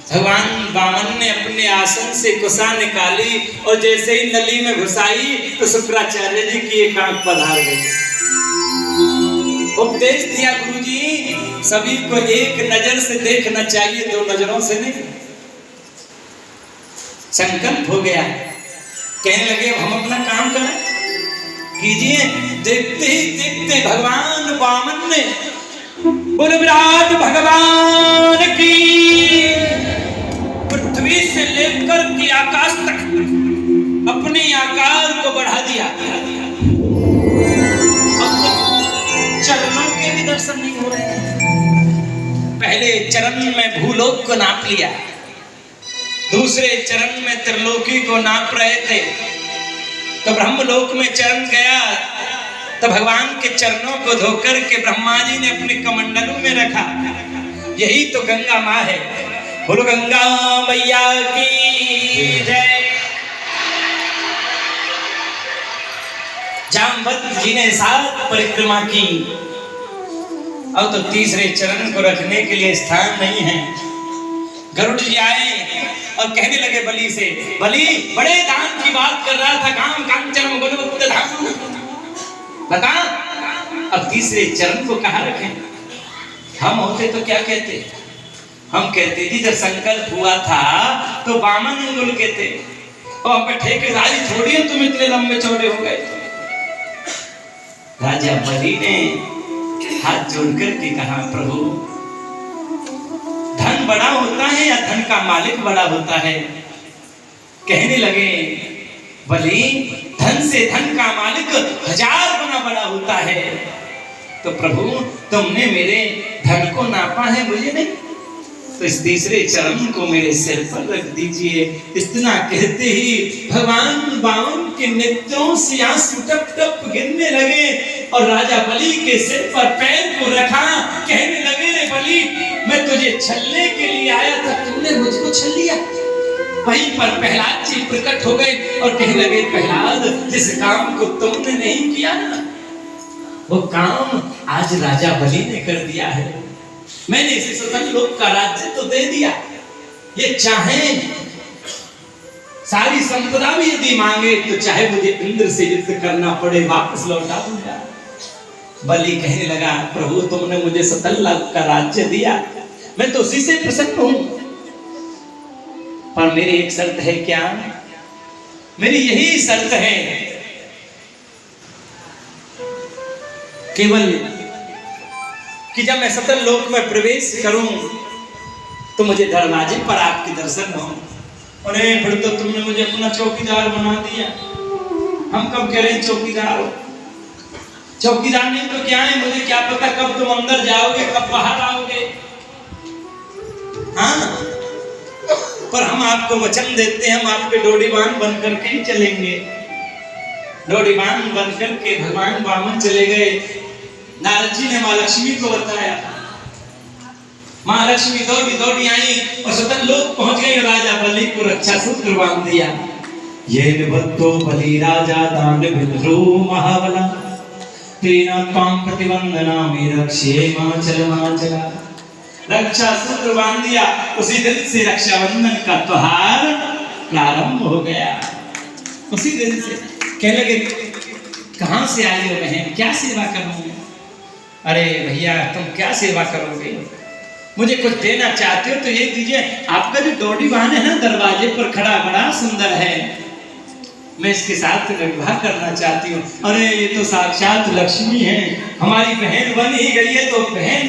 भगवान वामन ने अपने आसन से कुशा निकाली और जैसे ही नली में घुसाई तो शुक्राचार्य जी की एक आंख पधार गई। उपदेश दिया गुरुजी, सभी को एक नजर से देखना चाहिए, दो नजरों से नहीं। संकल्प हो गया, कहने लगे हम अपना काम करें, कीजिए। देखते ही देखते भगवान वामन ने बोले विराट भगवान की, पृथ्वी से लेकर के आकाश तक अपने आकार को बढ़ा दिया। अब चरणों के भी दर्शन नहीं हो रहे हैं। पहले चरण में भूलोक को नाप लिया, दूसरे चरण में त्रिलोकी को नाप रहे थे। तो ब्रह्मलोक में चरण गया तो भगवान के चरणों को धोकर के ब्रह्मा जी ने अपने कमंडलों में रखा। यही तो गंगा माँ है। बोलो गंगा मैया की जय। जामवंत जी ने 7 परिक्रमा की। अब तो तीसरे चरण को रखने के लिए स्थान नहीं है। गरुड़ जी आए और कहने लगे बलि से, बलि बड़े दान की बात कर रहा था, काम कांचन गुणवत्त धाम, बता अब तीसरे चरण को कहाँ रखें? हम होते तो क्या कहते? हम कहते जी जब संकल्प हुआ था तो वामन अंगुल कहते, और ठेकेदारी थोड़ी है तुम इतने लंबे चौड़े हो गए। राजा बलि ने हाथ जोड़कर के कहा, प्रभु धन बड़ा होता है या धन का मालिक बड़ा होता है? कहने लगे बलि धन से धन का मालिक 1000 गुना बड़ा होता है। तो प्रभु तुमने मेरे धन को नापा है, मुझे नहीं, तो इस तीसरे चरण को मेरे सिर पर रख दीजिए। इतना कहते ही भगवान वामन के नेत्रों से आंसू टप टप गिरने लगे और राजा बलि के सिर पर पैर को रखा। कहने लगे रे बलि, मैं तुझे छलने के लिए आया था, तुमने मुझको छल लिया। वहीं पर प्रहलाद जी प्रकट हो गए और कहने लगे, प्रहलाद जिस काम को तुमने नहीं किया ना, वो काम आज राजा बलि ने कर दिया है। मैंने इसे स्वतंत्र लोक का राज्य तो दे दिया, ये चाहे सारी संपदा भी यदि मांगे तो चाहे मुझे इंद्र से युद्ध करना पड़े वापस लौटा दूंगा। बलि कहने लगा, प्रभु तुमने मुझे स्वतंत्र लोक का राज्य दिया, मैं तो उसी से प्रसन्न हूं, पर मेरी एक शर्त है। क्या? मेरी यही शर्त है, केवल कि जब मैं सतल लोक में प्रवेश करूं तो मुझे दरवाजे पर आपके दर्शन हो। अरे फिर तो तुमने मुझे अपना चौकीदार बना दिया। हम कब कह रहे हैं चौकीदार हो? चौकीदार नहीं तो क्या है, मुझे क्या पता कब तुम अंदर जाओगे कब बाहर आओगे। हाँ, पर हम आपको वचन देते हैं, हम आपके डोडीवान बन करके ही चलेंगे। डोडीवान बन करके भगवान वामन चले गए। नारद जी ने माँ लक्ष्मी को बताया, माँ लक्ष्मी दौड़ी दौड़ी आई और स्वतंत्र लोक पहुंच गई। राजा बलि को रक्षा सूत्र बांध दिया। ये निबद्धो बलि राजा दान विद्रो महाबला, तेना त्वां प्रतिवंदनामि रक्षे माचला। रक्षा सूत्र बांध दिया। उसी दिन से रक्षाबंधन का त्योहार प्रारंभ हो गया। उसी दिन से कहने लगे, कहां से आए हो बहन, क्या सेवा करूं? अरे भैया तुम क्या सेवा करोगे? मुझे कुछ देना चाहते हो तो ये दीजिए। आपका जो डोडीवान है ना दरवाजे पर खड़ा, बड़ा सुंदर है, मैं इसके साथ विवाह करना चाहती हूँ। अरे ये तो साक्षात लक्ष्मी है, हमारी बहन बन ही गई है, तो बहन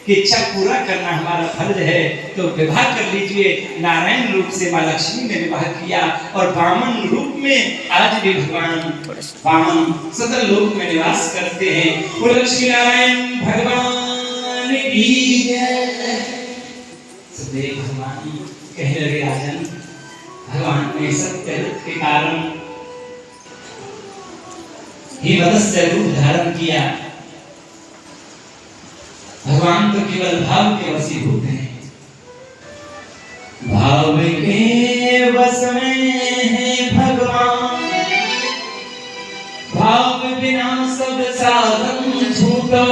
की इच्छा पूरा करना हमारा फर्ज है, तो विवाह कर लीजिए। नारायण रूप से माँ लक्ष्मी ने विवाह किया और वामन रूप में आज भी भगवान वामन सतल लोक में निवास करते हैं। वो लक्ष्मी नारायण भगवान की जय। सदैव भगवान कहने लगे, राजन भगवान ने सत्य के कारण ही मत्स्य रूप धारण किया। भगवान तो केवल भाव के वशीभूत हैं। भाव के वश में है भगवान, भाव बिना सब साधन छूटो,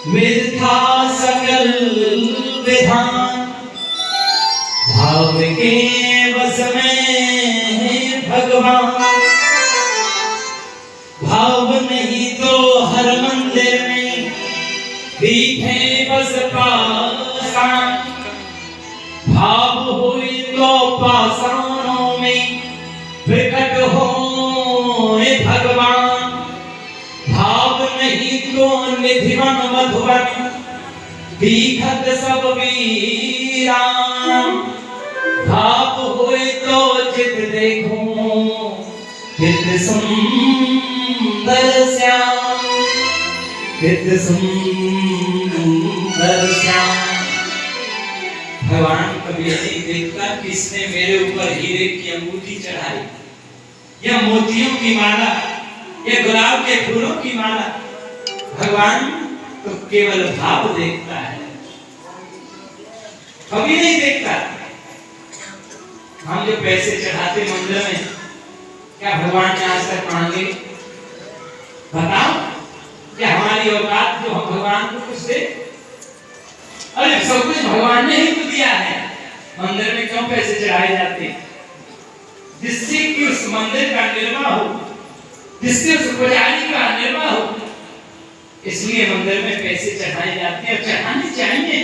वृथा सकल विधान, के बस में है भगवान, भाव नहीं तो हर मंदिर में भी है बस पाषाण, भाव हुई तो पाषाणों में प्रकट हो भगवान, भाव नहीं तो निधिवन मधुवन भीखत सब वीरान, भाव हुए तो चित देखो चित सुंदर श्याम, चित सुंदर श्याम। भगवान कभी नहीं देखता किसने मेरे ऊपर हीरे की अंगूठी चढ़ाई, या मोतियों की माला, या गुलाब के फूलों की माला। भगवान तो केवल भाव देखता है, कभी नहीं देखता। हम जो पैसे चढ़ाते मंदिर में, क्या भगवान ने आज तक मांगे? बताओ, क्या हमारी औकात जो हम भगवान को कुछ दे? अरे सब कुछ भगवान ने ही तो दिया है। मंदिर में क्यों पैसे चढ़ाए जाते हैं? जिससे कि उस मंदिर का निर्माण हो, जिससे उस पुजारी का निर्माण हो, इसलिए मंदिर में पैसे चढ़ाए जाते हैं। चढ़ाने चाहिए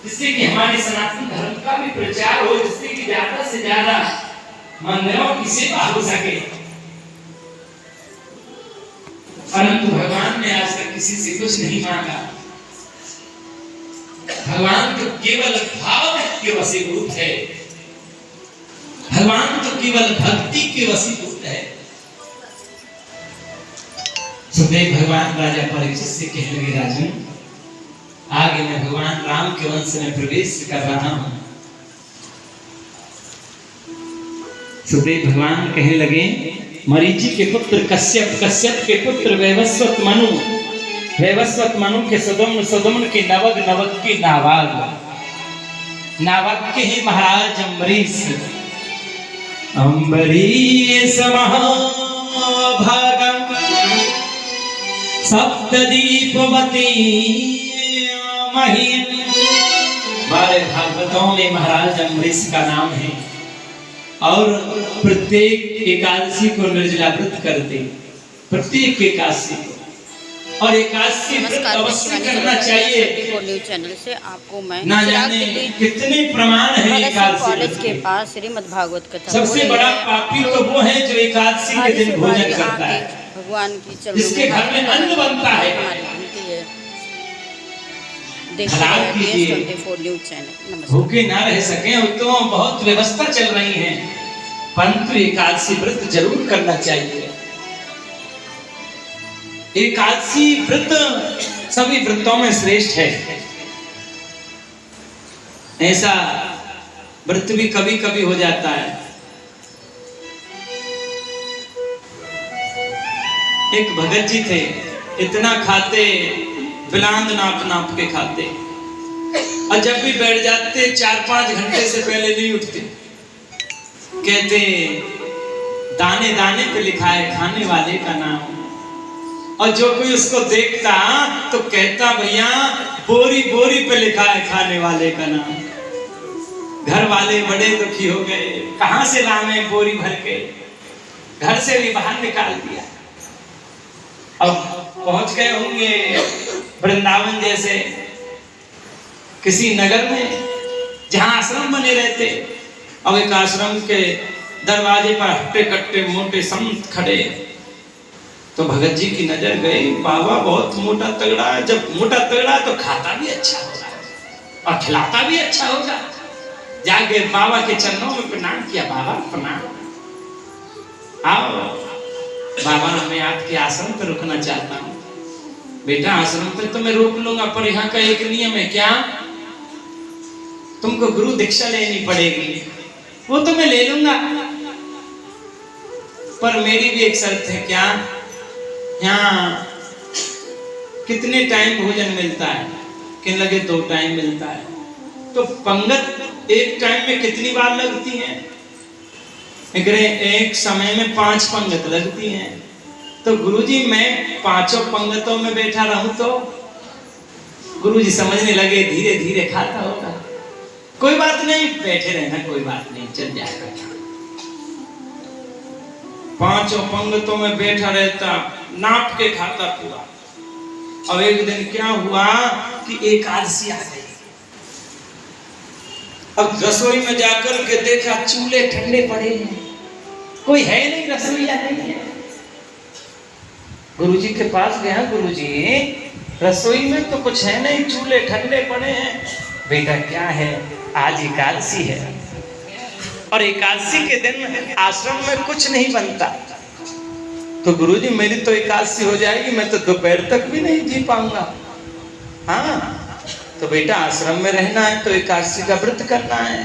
जिससे कि हमारे सनातन धर्म का भी प्रचार हो, जिससे कि ज्यादा से ज्यादा मंदिरों की सेवा हो सके। परंतु भगवान ने आज तक किसी से कुछ नहीं मांगा। भगवान तो केवल भाव के वशीभूत है, भगवान तो केवल भक्ति के वशीभूत है। सुखदेव भगवान राजा परीक्षित से कहने लगे, राजन आगे मैं भगवान राम के वंश में प्रवेश कर रहा हूं। सुखदेव भगवान कहने लगे, मरीचि के पुत्र कश्यप, कश्यप के पुत्र वैवस्वत मनु, वैवस्वत मनु के सदम्न, सदम्न के नवग, नवग के नावाग, नावाग के ही महाराज अम्बरीश, अम्बरीश महाभागा सप्तदीपवती महीन। बारह भागवतों में महाराज अम्बरीश का नाम है और प्रत्येक एकादशी को निर्जला व्रत करते, प्रत्येक एकादशी को, और एकादशी व्रत अवश्य करना चाहिए। चैनल से आपको मैं ना जाने कितने प्रमाण है एकादशी कॉलेज के पास श्रीमद् भागवत कथा। सबसे बड़ा पापी तो वो है जो एकादशी के दिन भोजन करता है, भगवान की चरणों जिसके घर में अन्न बनता है। भूखे ना रह सके तो बहुत व्यवस्था चल रही है, परंतु एकादशी व्रत जरूर करना चाहिए। एकादशी व्रत सभी व्रतों में श्रेष्ठ है। ऐसा व्रत भी कभी कभी हो जाता है। एक भगत जी थे, इतना खाते, बिलांद नाप नाप के खाते, और जब भी बैठ जाते 4-5 घंटे से पहले नहीं उठते। कहते दाने दाने पे लिखा है खाने वाले का नाम, और जो कोई उसको देखता तो कहता भैया बोरी बोरी पे लिखा है खाने वाले का नाम। घर वाले बड़े दुखी हो गए, कहां से लावे बोरी भर के, घर से भी बाहर निकाल दिया। अब पहुंच गए होंगे वृंदावन जैसे किसी नगर में जहां आश्रम बने रहते। अब एक आश्रम के दरवाजे पर हट्टे कट्टे मोटे संत खड़े, तो भगत जी की नजर गई, बाबा बहुत मोटा तगड़ा है। जब मोटा तगड़ा तो खाता भी अच्छा होगा और खिलाता भी अच्छा होगा। जाके बाबा के चरणों में प्रणाम किया, बाबा प्रणाम, आओ बाबा मैं आपके आश्रम पर रुकना चाहता हूँ। बेटा आश्रम पर तो मैं रोक लूंगा, पर यहाँ का एक नियम है, क्या? तुमको गुरु दीक्षा लेनी पड़ेगी। वो तो मैं ले लूंगा, पर मेरी भी एक शर्त है। क्या? यहाँ कितने टाइम भोजन मिलता है? कहने लगे 2 टाइम मिलता है। तो पंगत एक टाइम में कितनी बार लगती है? एक समय में 5 पंगत लगती हैं। तो गुरुजी मैं 5 पंगतों में बैठा रहूं तो? गुरुजी समझने लगे धीरे धीरे खाता होगा। कोई बात नहीं, बैठे रहना, कोई बात नहीं, चल जाएगा। 5 पंगतों में बैठा रहता, नाप के खाता पूरा। अब एक दिन क्या हुआ कि एकादशी आ गई। अब रसोई में जाकर के देखा चूल्हे ठंडे पड़े हैं, कोई है नहीं, रसोईया नहीं है। गुरुजी के पास गया, गुरुजी रसोई में तो कुछ है नहीं, चूल्हे ठंडे पड़े हैं। बेटा क्या है, आज एकादशी है और एकादशी के दिन आश्रम में कुछ नहीं बनता। तो गुरुजी मेरी तो एकादशी हो जाएगी, मैं तो दोपहर तक भी नहीं जी पाऊंगा। हाँ तो बेटा आश्रम में रहना है तो एकादशी का व्रत करना है।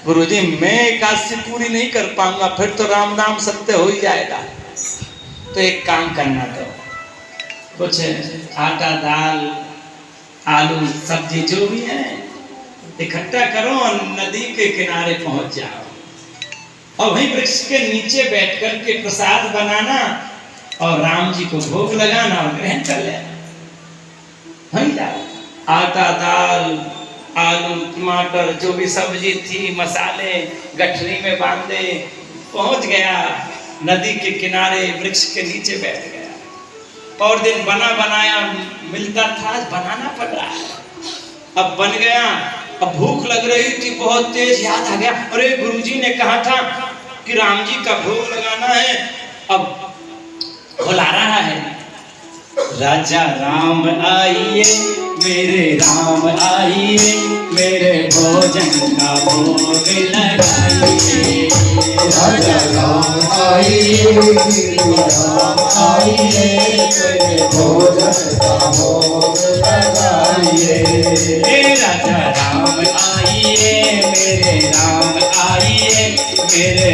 गुरुजी मैं एकादशी पूरी नहीं कर पाऊंगा, फिर तो राम नाम सत्य हो ही जाएगा। तो एक काम करना, तो कुछ आटा दाल आलू सब्जी जो भी है इकट्ठा करो और नदी के किनारे पहुंच जाओ और वहीं वृक्ष के नीचे बैठ कर के प्रसाद बनाना और राम जी को भोग लगाना और ग्रहण कर लेना। वहीं जाओ, आटा दाल आलू टमाटर जो भी सब्जी थी मसाले गठरी में बांधे, पहुंच गया नदी के किनारे वृक्ष के नीचे बैठ गया। और दिन बना बनाया मिलता था, आज बनाना पड़ रहा है। अब बन गया, अब भूख लग रही थी बहुत तेज, याद आ गया अरे गुरुजी ने कहा था कि राम जी का भोग लगाना है। अब बुला रहा है, राजा राम आइए मेरे राम आइए, मेरे भोजन का भोग लगाइए। राजा राम आइए मेरे राम आइए, मेरे भोजन का भोग लगाइए। राजा राम आइए मेरे राम आइए, मेरे